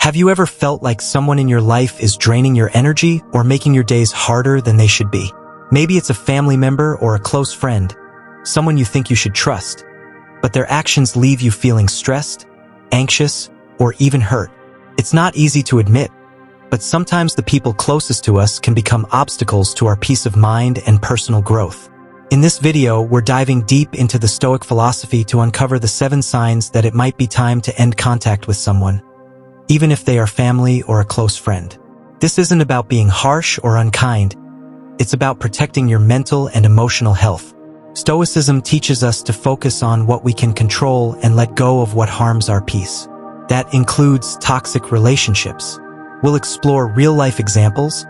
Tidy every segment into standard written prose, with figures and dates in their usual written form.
Have you ever felt like someone in your life is draining your energy or making your days harder than they should be? Maybe it's a family member or a close friend, someone you think you should trust, but their actions leave you feeling stressed, anxious, or even hurt. It's not easy to admit, but sometimes the people closest to us can become obstacles to our peace of mind and personal growth. In this video, we're diving deep into the Stoic philosophy to uncover the 7 signs that it might be time to end contact with someone, even if they are family or a close friend. This isn't about being harsh or unkind. It's about protecting your mental and emotional health. Stoicism teaches us to focus on what we can control and let go of what harms our peace. That includes toxic relationships. We'll explore real-life examples,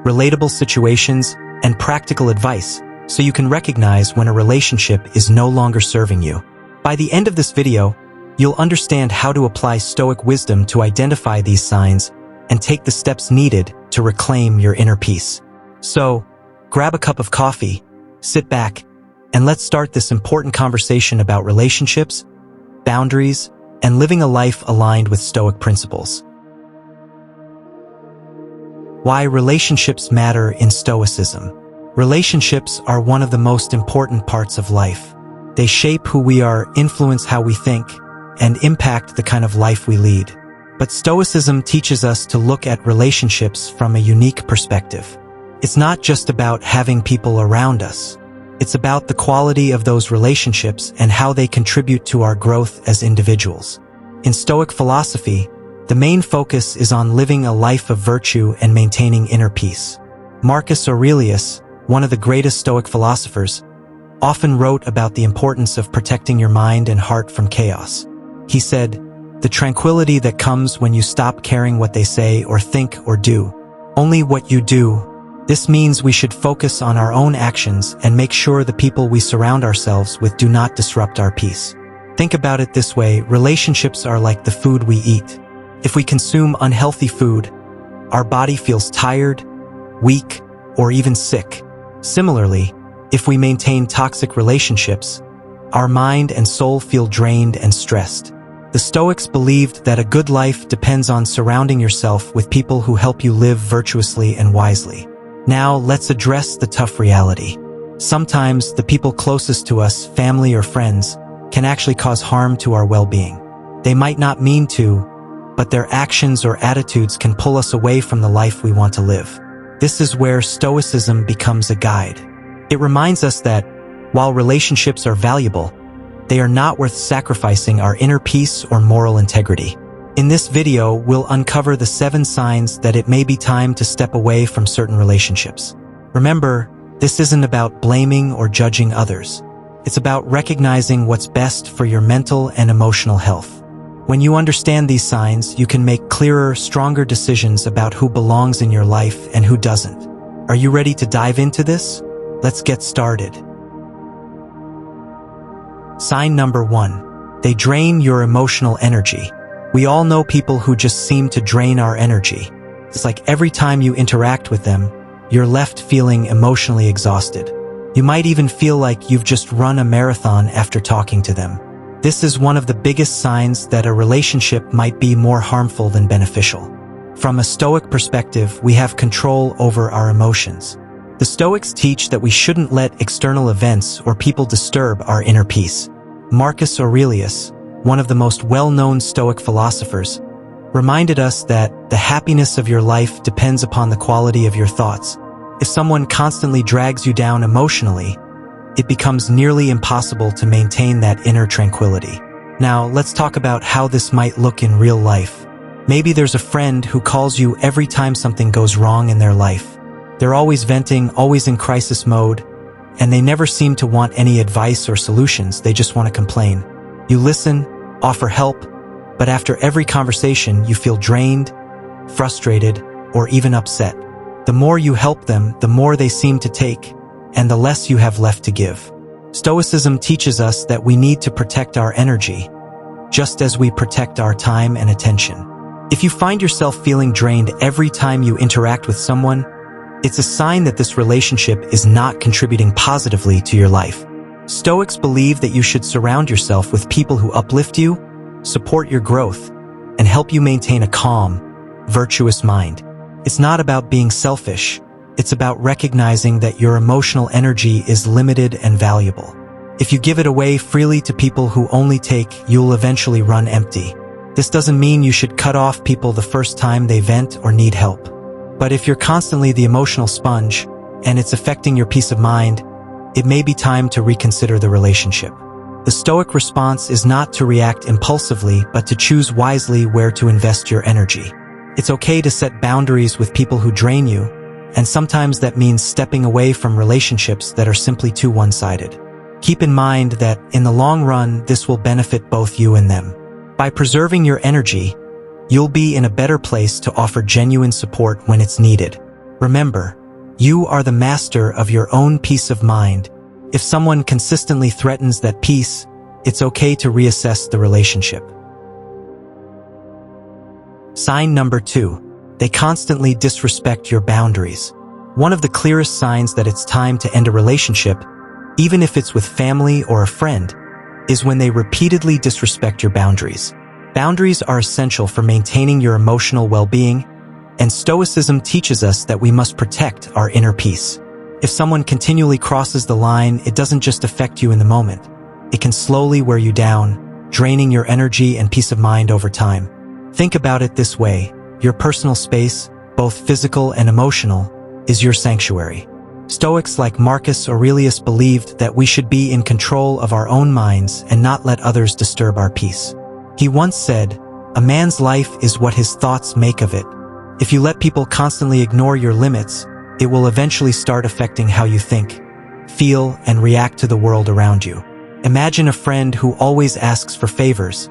relatable situations, and practical advice so you can recognize when a relationship is no longer serving you. By the end of this video, you'll understand how to apply Stoic wisdom to identify these signs and take the steps needed to reclaim your inner peace. So, grab a cup of coffee, sit back, and let's start this important conversation about relationships, boundaries, and living a life aligned with Stoic principles. Why relationships matter in Stoicism. Relationships are one of the most important parts of life. They shape who we are, influence how we think, and impact the kind of life we lead. But Stoicism teaches us to look at relationships from a unique perspective. It's not just about having people around us. It's about the quality of those relationships and how they contribute to our growth as individuals. In Stoic philosophy, the main focus is on living a life of virtue and maintaining inner peace. Marcus Aurelius, one of the greatest Stoic philosophers, often wrote about the importance of protecting your mind and heart from chaos. He said, "The tranquility that comes when you stop caring what they say or think or do, only what you do." This means we should focus on our own actions and make sure the people we surround ourselves with do not disrupt our peace. Think about it this way: relationships are like the food we eat. If we consume unhealthy food, our body feels tired, weak, or even sick. Similarly, if we maintain toxic relationships, our mind and soul feel drained and stressed. The Stoics believed that a good life depends on surrounding yourself with people who help you live virtuously and wisely. Now, let's address the tough reality. Sometimes the people closest to us, family or friends, can actually cause harm to our well-being. They might not mean to, but their actions or attitudes can pull us away from the life we want to live. This is where Stoicism becomes a guide. It reminds us that, while relationships are valuable, they are not worth sacrificing our inner peace or moral integrity. In this video, we'll uncover the 7 signs that it may be time to step away from certain relationships. Remember, this isn't about blaming or judging others. It's about recognizing what's best for your mental and emotional health. When you understand these signs, you can make clearer, stronger decisions about who belongs in your life and who doesn't. Are you ready to dive into this? Let's get started. Sign number 1. They drain your emotional energy. We all know people who just seem to drain our energy. It's like every time you interact with them, you're left feeling emotionally exhausted. You might even feel like you've just run a marathon after talking to them. This is one of the biggest signs that a relationship might be more harmful than beneficial. From a Stoic perspective, we have control over our emotions. The Stoics teach that we shouldn't let external events or people disturb our inner peace. Marcus Aurelius, one of the most well-known Stoic philosophers, reminded us that the happiness of your life depends upon the quality of your thoughts. If someone constantly drags you down emotionally, it becomes nearly impossible to maintain that inner tranquility. Now, let's talk about how this might look in real life. Maybe there's a friend who calls you every time something goes wrong in their life. They're always venting, always in crisis mode, and they never seem to want any advice or solutions. They just want to complain. You listen, offer help, but after every conversation, you feel drained, frustrated, or even upset. The more you help them, the more they seem to take, and the less you have left to give. Stoicism teaches us that we need to protect our energy, just as we protect our time and attention. If you find yourself feeling drained every time you interact with someone, it's a sign that this relationship is not contributing positively to your life. Stoics believe that you should surround yourself with people who uplift you, support your growth, and help you maintain a calm, virtuous mind. It's not about being selfish. It's about recognizing that your emotional energy is limited and valuable. If you give it away freely to people who only take, you'll eventually run empty. This doesn't mean you should cut off people the first time they vent or need help. But if you're constantly the emotional sponge, and it's affecting your peace of mind, it may be time to reconsider the relationship. The Stoic response is not to react impulsively, but to choose wisely where to invest your energy. It's okay to set boundaries with people who drain you, and sometimes that means stepping away from relationships that are simply too one-sided. Keep in mind that, in the long run, this will benefit both you and them. By preserving your energy, you'll be in a better place to offer genuine support when it's needed. Remember, you are the master of your own peace of mind. If someone consistently threatens that peace, it's okay to reassess the relationship. Sign number 2. They constantly disrespect your boundaries. One of the clearest signs that it's time to end a relationship, even if it's with family or a friend, is when they repeatedly disrespect your boundaries. Boundaries are essential for maintaining your emotional well-being, and Stoicism teaches us that we must protect our inner peace. If someone continually crosses the line, it doesn't just affect you in the moment. It can slowly wear you down, draining your energy and peace of mind over time. Think about it this way: your personal space, both physical and emotional, is your sanctuary. Stoics like Marcus Aurelius believed that we should be in control of our own minds and not let others disturb our peace. He once said, "A man's life is what his thoughts make of it." If you let people constantly ignore your limits, it will eventually start affecting how you think, feel, and react to the world around you. Imagine a friend who always asks for favors,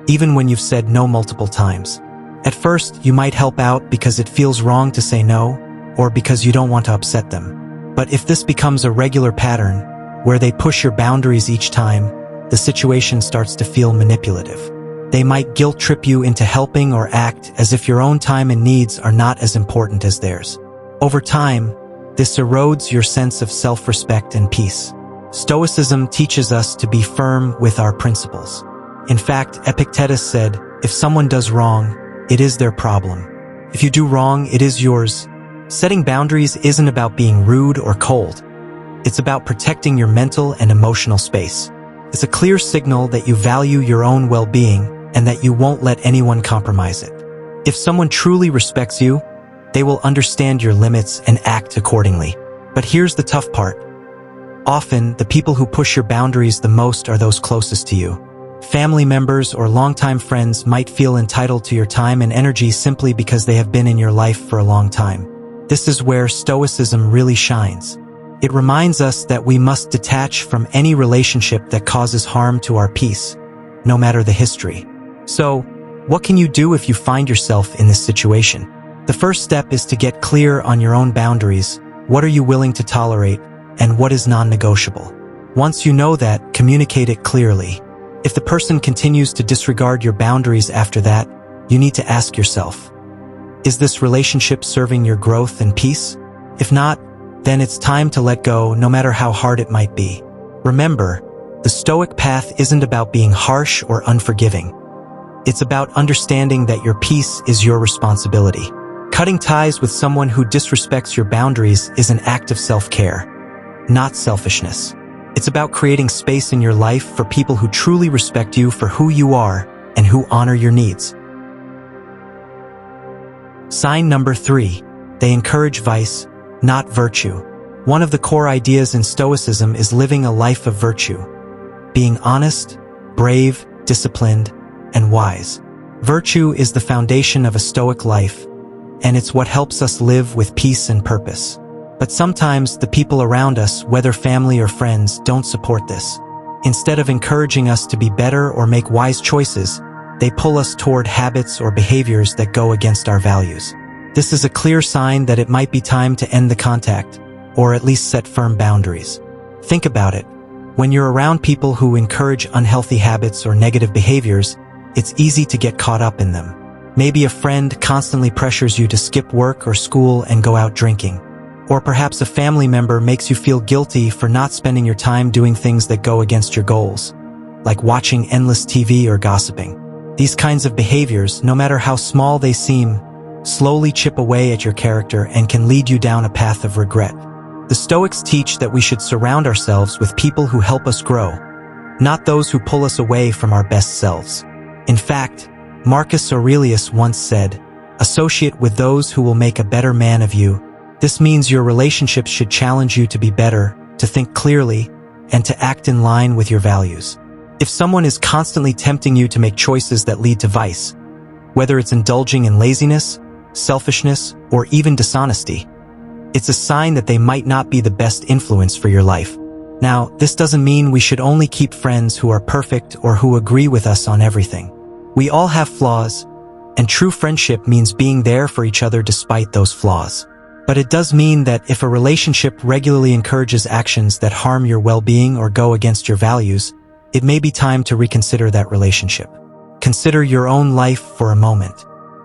even when you've said no multiple times. At first, you might help out because it feels wrong to say no, or because you don't want to upset them. But if this becomes a regular pattern, where they push your boundaries each time, the situation starts to feel manipulative. They might guilt-trip you into helping or act as if your own time and needs are not as important as theirs. Over time, this erodes your sense of self-respect and peace. Stoicism teaches us to be firm with our principles. In fact, Epictetus said, "If someone does wrong, it is their problem. If you do wrong, it is yours." Setting boundaries isn't about being rude or cold. It's about protecting your mental and emotional space. It's a clear signal that you value your own well-being and that you won't let anyone compromise it. If someone truly respects you, they will understand your limits and act accordingly. But here's the tough part. Often, the people who push your boundaries the most are those closest to you. Family members or longtime friends might feel entitled to your time and energy simply because they have been in your life for a long time. This is where Stoicism really shines. It reminds us that we must detach from any relationship that causes harm to our peace, no matter the history. So, what can you do if you find yourself in this situation? The first step is to get clear on your own boundaries. What are you willing to tolerate, and what is non-negotiable? Once you know that, communicate it clearly. If the person continues to disregard your boundaries after that, you need to ask yourself, is this relationship serving your growth and peace? If not, then it's time to let go, no matter how hard it might be. Remember, the Stoic path isn't about being harsh or unforgiving. It's about understanding that your peace is your responsibility. Cutting ties with someone who disrespects your boundaries is an act of self-care, not selfishness. It's about creating space in your life for people who truly respect you for who you are and who honor your needs. Sign number 3. They encourage vice, not virtue. One of the core ideas in Stoicism is living a life of virtue, being honest, brave, disciplined, and wise. Virtue is the foundation of a Stoic life, and it's what helps us live with peace and purpose. But sometimes the people around us, whether family or friends, don't support this. Instead of encouraging us to be better or make wise choices, they pull us toward habits or behaviors that go against our values. This is a clear sign that it might be time to end the contact, or at least set firm boundaries. Think about it. When you're around people who encourage unhealthy habits or negative behaviors, it's easy to get caught up in them. Maybe a friend constantly pressures you to skip work or school and go out drinking. Or perhaps a family member makes you feel guilty for not spending your time doing things that go against your goals, like watching endless TV or gossiping. These kinds of behaviors, no matter how small they seem, slowly chip away at your character and can lead you down a path of regret. The Stoics teach that we should surround ourselves with people who help us grow, not those who pull us away from our best selves. In fact, Marcus Aurelius once said, "Associate with those who will make a better man of you." This means your relationships should challenge you to be better, to think clearly, and to act in line with your values. If someone is constantly tempting you to make choices that lead to vice, whether it's indulging in laziness, selfishness, or even dishonesty, it's a sign that they might not be the best influence for your life. Now, this doesn't mean we should only keep friends who are perfect or who agree with us on everything. We all have flaws, and true friendship means being there for each other despite those flaws. But it does mean that if a relationship regularly encourages actions that harm your well-being or go against your values, it may be time to reconsider that relationship. Consider your own life for a moment.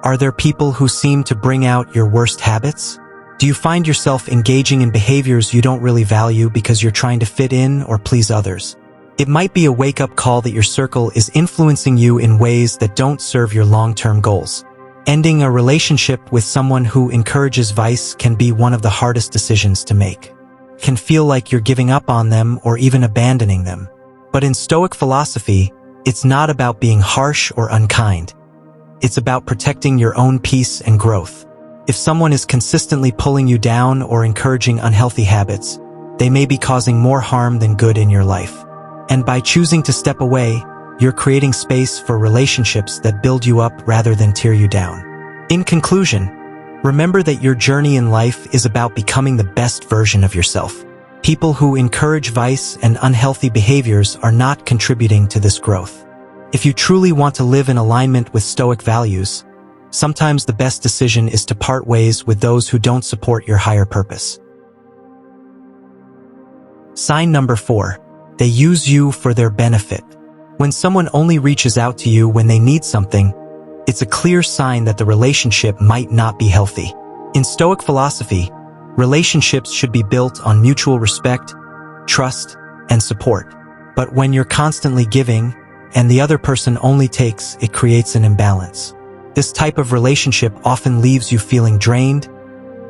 Are there people who seem to bring out your worst habits? Do you find yourself engaging in behaviors you don't really value because you're trying to fit in or please others? It might be a wake-up call that your circle is influencing you in ways that don't serve your long-term goals. Ending a relationship with someone who encourages vice can be one of the hardest decisions to make. It can feel like you're giving up on them or even abandoning them. But in Stoic philosophy, it's not about being harsh or unkind. It's about protecting your own peace and growth. If someone is consistently pulling you down or encouraging unhealthy habits, they may be causing more harm than good in your life. And by choosing to step away, you're creating space for relationships that build you up rather than tear you down. In conclusion, remember that your journey in life is about becoming the best version of yourself. People who encourage vice and unhealthy behaviors are not contributing to this growth. If you truly want to live in alignment with Stoic values, sometimes the best decision is to part ways with those who don't support your higher purpose. Sign number 4. They use you for their benefit. When someone only reaches out to you when they need something, it's a clear sign that the relationship might not be healthy. In Stoic philosophy, relationships should be built on mutual respect, trust, and support. But when you're constantly giving, and the other person only takes, it creates an imbalance. This type of relationship often leaves you feeling drained,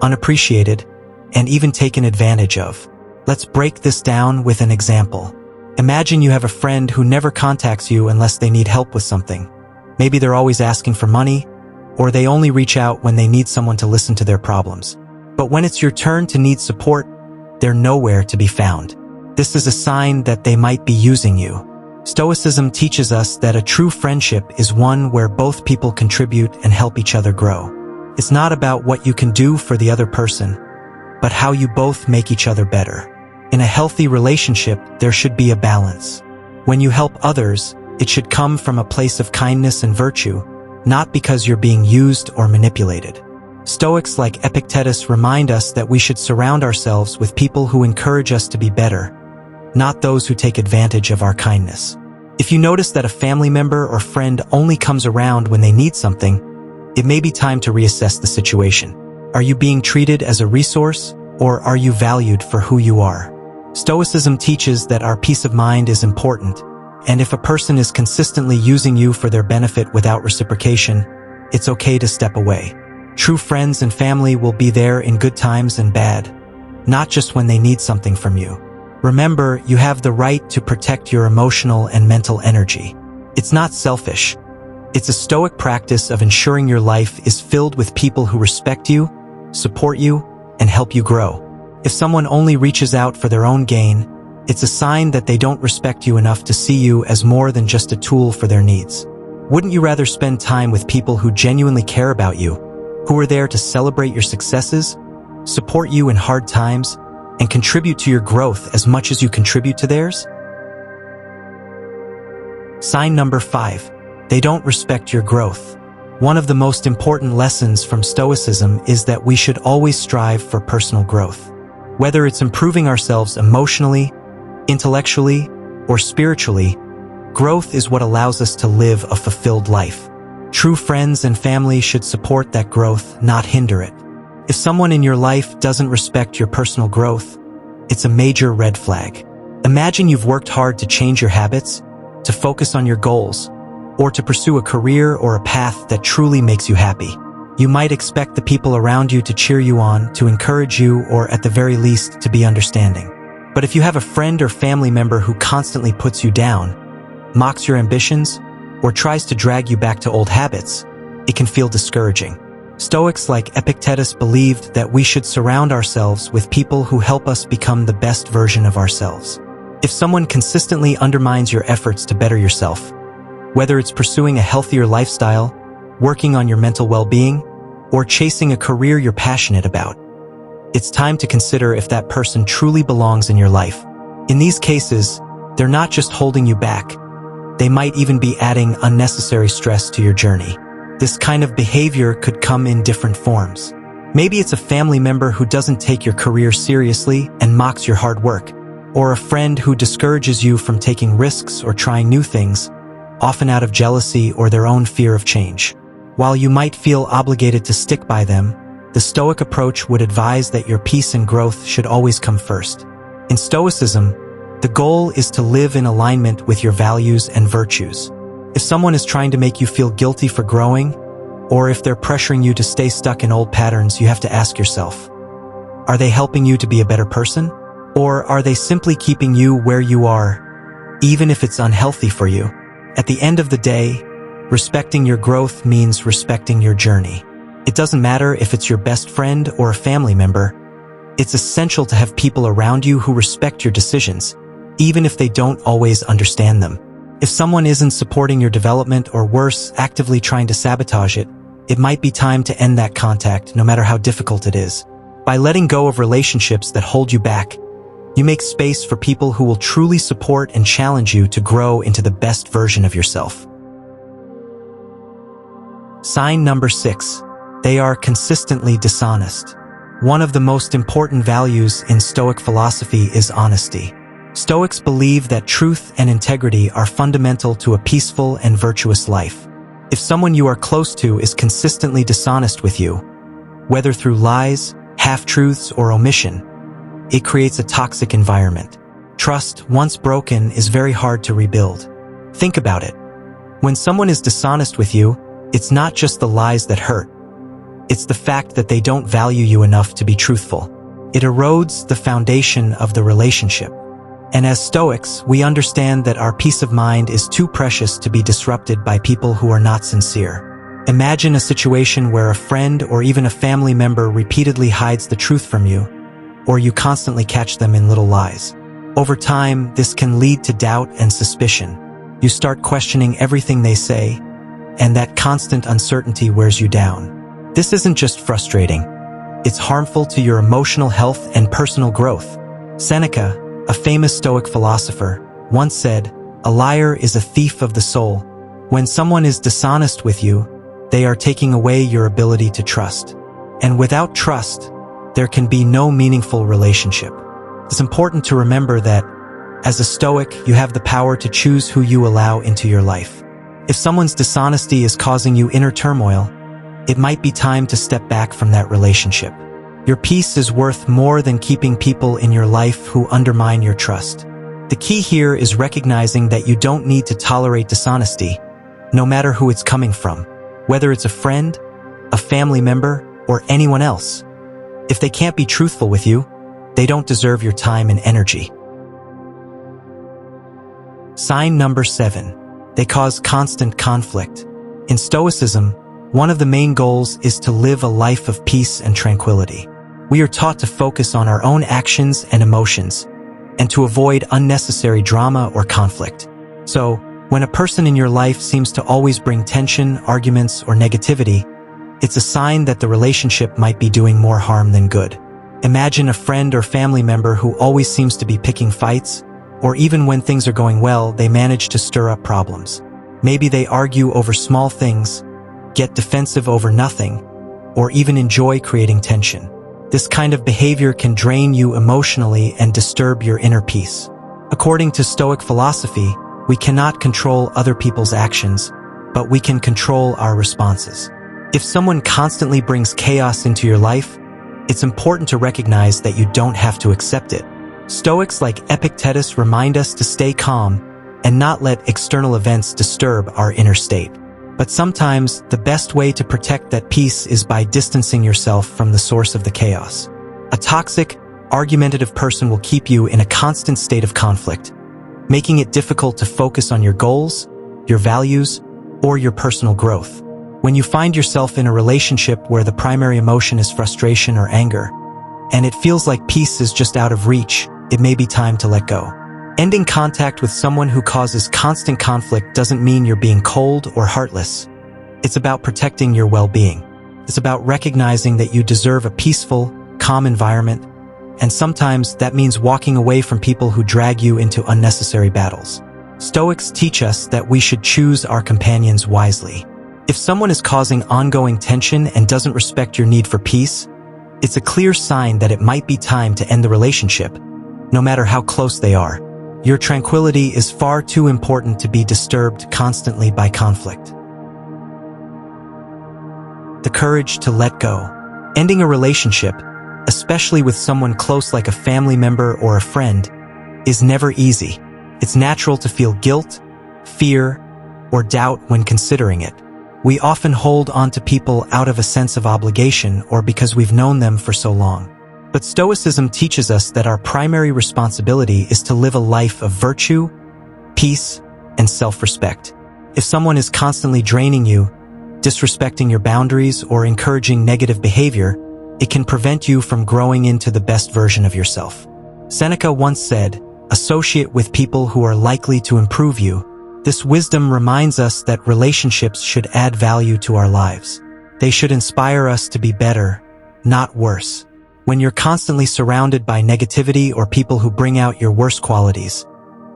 unappreciated, and even taken advantage of. Let's break this down with an example. Imagine you have a friend who never contacts you unless they need help with something. Maybe they're always asking for money, or they only reach out when they need someone to listen to their problems. But when it's your turn to need support, they're nowhere to be found. This is a sign that they might be using you. Stoicism teaches us that a true friendship is one where both people contribute and help each other grow. It's not about what you can do for the other person, but how you both make each other better. In a healthy relationship, there should be a balance. When you help others, it should come from a place of kindness and virtue, not because you're being used or manipulated. Stoics like Epictetus remind us that we should surround ourselves with people who encourage us to be better, not those who take advantage of our kindness. If you notice that a family member or friend only comes around when they need something, it may be time to reassess the situation. Are you being treated as a resource, or are you valued for who you are? Stoicism teaches that our peace of mind is important, and if a person is consistently using you for their benefit without reciprocation, it's okay to step away. True friends and family will be there in good times and bad, not just when they need something from you. Remember, you have the right to protect your emotional and mental energy. It's not selfish. It's a Stoic practice of ensuring your life is filled with people who respect you, support you, and help you grow. If someone only reaches out for their own gain, it's a sign that they don't respect you enough to see you as more than just a tool for their needs. Wouldn't you rather spend time with people who genuinely care about you, who are there to celebrate your successes, support you in hard times, and contribute to your growth as much as you contribute to theirs? Sign number 5. They don't respect your growth. One of the most important lessons from Stoicism is that we should always strive for personal growth. Whether it's improving ourselves emotionally, intellectually, or spiritually, growth is what allows us to live a fulfilled life. True friends and family should support that growth, not hinder it. If someone in your life doesn't respect your personal growth, it's a major red flag. Imagine you've worked hard to change your habits, to focus on your goals, or to pursue a career or a path that truly makes you happy. You might expect the people around you to cheer you on, to encourage you, or at the very least, to be understanding. But if you have a friend or family member who constantly puts you down, mocks your ambitions, or tries to drag you back to old habits, it can feel discouraging. Stoics like Epictetus believed that we should surround ourselves with people who help us become the best version of ourselves. If someone consistently undermines your efforts to better yourself, whether it's pursuing a healthier lifestyle, working on your mental well-being, or chasing a career you're passionate about, it's time to consider if that person truly belongs in your life. In these cases, they're not just holding you back, they might even be adding unnecessary stress to your journey. This kind of behavior could come in different forms. Maybe it's a family member who doesn't take your career seriously and mocks your hard work, or a friend who discourages you from taking risks or trying new things, often out of jealousy or their own fear of change. While you might feel obligated to stick by them, the Stoic approach would advise that your peace and growth should always come first. In Stoicism, the goal is to live in alignment with your values and virtues. If someone is trying to make you feel guilty for growing, or if they're pressuring you to stay stuck in old patterns, you have to ask yourself, are they helping you to be a better person? Or are they simply keeping you where you are, even if it's unhealthy for you? At the end of the day, respecting your growth means respecting your journey. It doesn't matter if it's your best friend or a family member. It's essential to have people around you who respect your decisions, even if they don't always understand them. If someone isn't supporting your development, or worse, actively trying to sabotage it, it might be time to end that contact, no matter how difficult it is. By letting go of relationships that hold you back, you make space for people who will truly support and challenge you to grow into the best version of yourself. Sign number 6. They are consistently dishonest. One of the most important values in Stoic philosophy is honesty. Stoics believe that truth and integrity are fundamental to a peaceful and virtuous life. If someone you are close to is consistently dishonest with you, whether through lies, half-truths, or omission, it creates a toxic environment. Trust, once broken, is very hard to rebuild. Think about it. When someone is dishonest with you, it's not just the lies that hurt. It's the fact that they don't value you enough to be truthful. It erodes the foundation of the relationship. And as Stoics, we understand that our peace of mind is too precious to be disrupted by people who are not sincere. Imagine a situation where a friend or even a family member repeatedly hides the truth from you, or you constantly catch them in little lies. Over time, this can lead to doubt and suspicion. You start questioning everything they say, and that constant uncertainty wears you down. This isn't just frustrating. It's harmful to your emotional health and personal growth. Seneca, a famous Stoic philosopher, once said, "A liar is a thief of the soul." When someone is dishonest with you, they are taking away your ability to trust. And without trust, there can be no meaningful relationship. It's important to remember that, as a Stoic, you have the power to choose who you allow into your life. If someone's dishonesty is causing you inner turmoil, it might be time to step back from that relationship. Your peace is worth more than keeping people in your life who undermine your trust. The key here is recognizing that you don't need to tolerate dishonesty, no matter who it's coming from, whether it's a friend, a family member, or anyone else. If they can't be truthful with you, they don't deserve your time and energy. Sign number 7. They cause constant conflict. In Stoicism, one of the main goals is to live a life of peace and tranquility. We are taught to focus on our own actions and emotions, and to avoid unnecessary drama or conflict. So, when a person in your life seems to always bring tension, arguments, or negativity, it's a sign that the relationship might be doing more harm than good. Imagine a friend or family member who always seems to be picking fights, or even when things are going well, they manage to stir up problems. Maybe they argue over small things, get defensive over nothing, or even enjoy creating tension. This kind of behavior can drain you emotionally and disturb your inner peace. According to Stoic philosophy, we cannot control other people's actions, but we can control our responses. If someone constantly brings chaos into your life, it's important to recognize that you don't have to accept it. Stoics like Epictetus remind us to stay calm, and not let external events disturb our inner state. But sometimes, the best way to protect that peace is by distancing yourself from the source of the chaos. A toxic, argumentative person will keep you in a constant state of conflict, making it difficult to focus on your goals, your values, or your personal growth. When you find yourself in a relationship where the primary emotion is frustration or anger, and it feels like peace is just out of reach, it may be time to let go. Ending contact with someone who causes constant conflict doesn't mean you're being cold or heartless. It's about protecting your well-being. It's about recognizing that you deserve a peaceful, calm environment, and sometimes that means walking away from people who drag you into unnecessary battles. Stoics teach us that we should choose our companions wisely. If someone is causing ongoing tension and doesn't respect your need for peace, it's a clear sign that it might be time to end the relationship, no matter how close they are. Your tranquility is far too important to be disturbed constantly by conflict. The courage to let go. Ending a relationship, especially with someone close like a family member or a friend, is never easy. It's natural to feel guilt, fear, or doubt when considering it. We often hold on to people out of a sense of obligation or because we've known them for so long. But Stoicism teaches us that our primary responsibility is to live a life of virtue, peace, and self-respect. If someone is constantly draining you, disrespecting your boundaries, or encouraging negative behavior, it can prevent you from growing into the best version of yourself. Seneca once said, "Associate with people who are likely to improve you." This wisdom reminds us that relationships should add value to our lives. They should inspire us to be better, not worse. When you're constantly surrounded by negativity or people who bring out your worst qualities,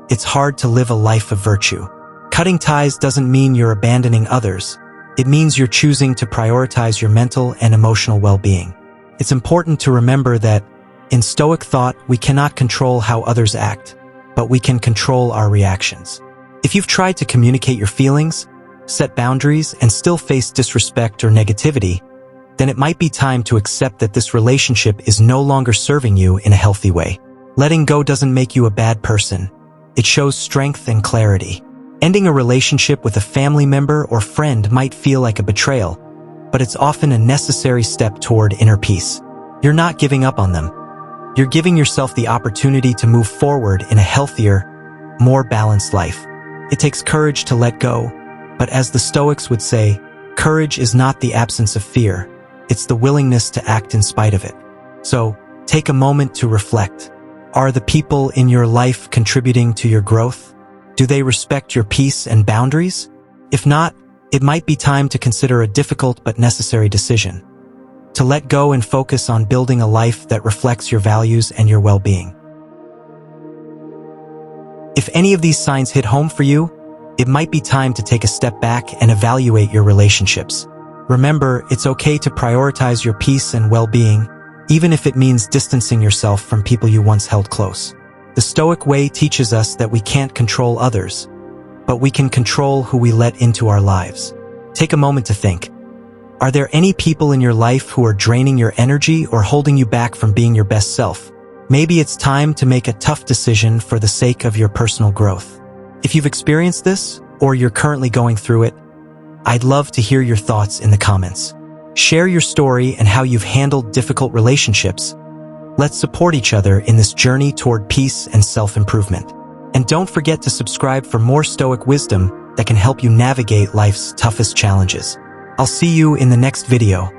it's hard to live a life of virtue. Cutting ties doesn't mean you're abandoning others. It means you're choosing to prioritize your mental and emotional well-being. It's important to remember that, in Stoic thought, we cannot control how others act, but we can control our reactions. If you've tried to communicate your feelings, set boundaries, and still face disrespect or negativity, then it might be time to accept that this relationship is no longer serving you in a healthy way. Letting go doesn't make you a bad person. It shows strength and clarity. Ending a relationship with a family member or friend might feel like a betrayal, but it's often a necessary step toward inner peace. You're not giving up on them. You're giving yourself the opportunity to move forward in a healthier, more balanced life. It takes courage to let go, but as the Stoics would say, courage is not the absence of fear. It's the willingness to act in spite of it. So, take a moment to reflect. Are the people in your life contributing to your growth? Do they respect your peace and boundaries? If not, it might be time to consider a difficult but necessary decision. To let go and focus on building a life that reflects your values and your well-being. If any of these signs hit home for you, it might be time to take a step back and evaluate your relationships. Remember, it's okay to prioritize your peace and well-being, even if it means distancing yourself from people you once held close. The Stoic way teaches us that we can't control others, but we can control who we let into our lives. Take a moment to think. Are there any people in your life who are draining your energy or holding you back from being your best self? Maybe it's time to make a tough decision for the sake of your personal growth. If you've experienced this, or you're currently going through it, I'd love to hear your thoughts in the comments. Share your story and how you've handled difficult relationships. Let's support each other in this journey toward peace and self-improvement. And don't forget to subscribe for more Stoic wisdom that can help you navigate life's toughest challenges. I'll see you in the next video.